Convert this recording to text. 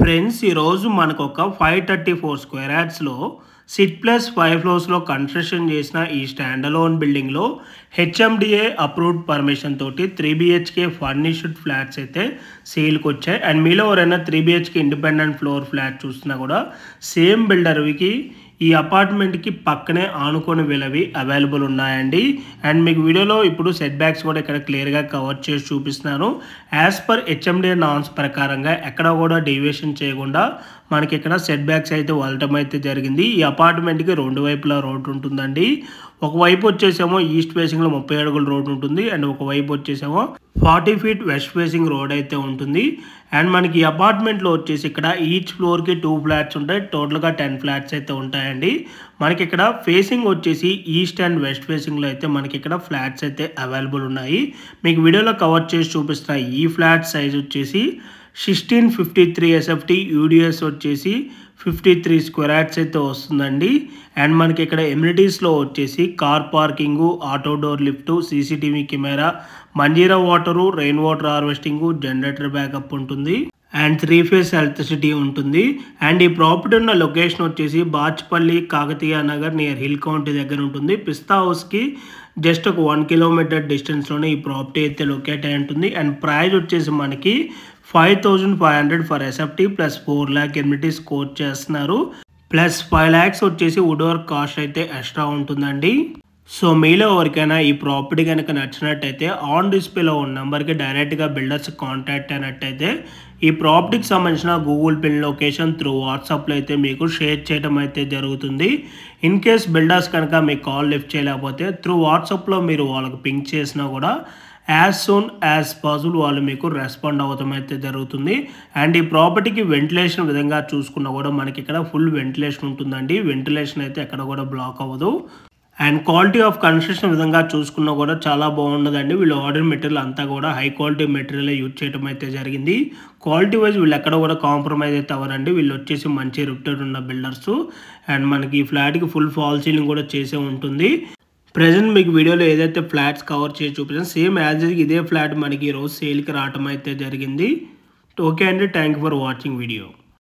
Friends ఈరోజు మనకు ఒక 534 స్క్వేర్ యార్డ్స్లో సిట్ ప్లస్ 5 ఫ్లోర్స్లో కన్స్ట్రక్షన్ చేసిన ఈ స్టాండ్ అలోన్ బిల్డింగ్లో హెచ్ఎండిఏ అప్రూవ్డ్ పర్మిషన్ తోటి 3 BHK ఫర్నిష్డ్ ఫ్లాట్స్ అయితే సేల్కి వచ్చాయి. అండ్ మీలో ఎవరైనా 3 BHK ఇండిపెండెంట్ ఫ్లోర్ ఫ్లాట్ చూసినా కూడా సేమ్ బిల్డర్కి ఈ అపార్ట్మెంట్కి పక్కనే ఆనుకొని వెళ్ళవి అవైలబుల్ ఉన్నాయండి. అండ్ మీకు వీడియోలో ఇప్పుడు సెట్ బ్యాక్స్ కూడా ఇక్కడ క్లియర్గా కవర్ చేసి చూపిస్తున్నాను. యాజ్ పర్ హెచ్ఎండిఏ నార్మ్స్ ప్రకారంగా ఎక్కడ కూడా డీవియేషన్ చేయకుండా మనకి ఇక్కడ సెట్ బ్యాక్స్ అయితే వెళ్ళటం అయితే జరిగింది. ఈ అపార్ట్మెంట్కి రెండు వైపులా రోడ్ ఉంటుందండి. ఒకవైపు వచ్చేసేమో ఈస్ట్ ఫేసింగ్లో 30 అడుగుల రోడ్ ఉంటుంది. అండ్ ఒకవైపు వచ్చేసేమో 40 feet వెస్ట్ ఫేసింగ్ రోడ్ అయితే ఉంటుంది. అండ్ మనకి ఈ అపార్ట్మెంట్లో వచ్చేసి ఇక్కడ ఈచ్ ఫ్లోర్కి 2 ఫ్లాట్స్ ఉంటాయి. టోటల్గా 10 ఫ్లాట్స్ అయితే ఉంటాయండి. మనకి ఇక్కడ ఫేసింగ్ వచ్చేసి ఈస్ట్ అండ్ వెస్ట్ ఫేసింగ్లో అయితే మనకి ఇక్కడ ఫ్లాట్స్ అయితే అవైలబుల్ ఉన్నాయి. మీకు వీడియోలో కవర్ చేసి చూపిస్తున్న ఈ ఫ్లాట్ సైజ్ వచ్చేసి 1653 SFT, యూడిఎస్ వచ్చేసి 53 స్క్వేర్ యార్డ్స్ అయితే వస్తుందండి. అండ్ మనకి ఇక్కడ ఎమ్యూనిటీస్లో వచ్చేసి car parking, auto door lift, CCTV camera, Manjira water, rain water harvesting, generator backup ఉంటుంది. అండ్ 3 phase ఎలక్ట్రిసిటీ ఉంటుంది. అండ్ ఈ ప్రాపర్టీ ఉన్న లొకేషన్ వచ్చేసి Bachupally, Kakatiya Nagar near hill county దగ్గర ఉంటుంది. పిస్తా హౌస్కి జస్ట్ ఒక 1 kilometer డిస్టెన్స్లోనే ఈ ప్రాపర్టీ అయితే లొకేట్ అయి ఉంటుంది. అండ్ ప్రైస్ వచ్చేసి మనకి 5500 for SFT plus 4 lakh amenities quote చేస్తున్నారు. ప్లస్ 5 lakhs వచ్చేసి వుడ్ వర్క్ కాస్ట్ అయితే ఎక్స్ట్రా ఉంటుందండి. సో మీలో ఎవరికైనా ఈ ప్రాపర్టీ కనుక నచ్చినట్టయితే ఆన్ డిస్ప్లేలో ఉన్న నెంబర్కి డైరెక్ట్గా బిల్డర్స్ కాంటాక్ట్ అయినట్టయితే ఈ ప్రాపర్టీకి సంబంధించిన గూగుల్ పిన్ లొకేషన్ త్రూ వాట్సాప్లో అయితే మీకు షేర్ చేయడం అయితే జరుగుతుంది. ఇన్ కేస్ బిల్డర్స్ కనుక మీకు కాల్ లిఫ్ట్ చేయలేకపోతే త్రూ వాట్సాప్లో మీరు వాళ్ళకి పింక్ చేసినా కూడా యాజ్ సూన్ యాజ్ పాసిబుల్ వాళ్ళు మీకు రెస్పాండ్ అవ్వడం అయితే జరుగుతుంది. అండ్ ఈ ప్రాపర్టీకి వెంటిలేషన్ విధంగా చూసుకున్నా కూడా మనకి ఇక్కడ ఫుల్ వెంటిలేషన్ ఉంటుందండి. వెంటిలేషన్ అయితే ఎక్కడ కూడా బ్లాక్ అవ్వదు. అండ్ క్వాలిటీ ఆఫ్ కన్స్ట్రక్షన్ విధంగా చూసుకున్నా కూడా చాలా బాగుండదండి. వీళ్ళు ఆర్డర్ మెటీరియల్ అంతా కూడా హై క్వాలిటీ మెటీరియల్ యూజ్ చేయడం అయితే జరిగింది. క్వాలిటీ వైజ్ వీళ్ళు ఎక్కడ కూడా కాంప్రమైజ్ అయితే అవ్వరండి. వీళ్ళు వచ్చేసి మంచి రిప్యూటెడ్ ఉన్న బిల్డర్స్. అండ్ మనకి ఈ ఫ్లాట్కి ఫుల్ ఫాల్ సీలింగ్ కూడా చేసే ఉంటుంది. ప్రెజెంట్ మీకు వీడియోలో ఏదైతే ఫ్లాట్స్ కవర్ చేసి చూపించాను సేమ్ యాజ్ ఇదే ఫ్లాట్ మనకి ఈరోజు సేల్కి రావటం అయితే జరిగింది. ఓకే అండి, thank you for watching video.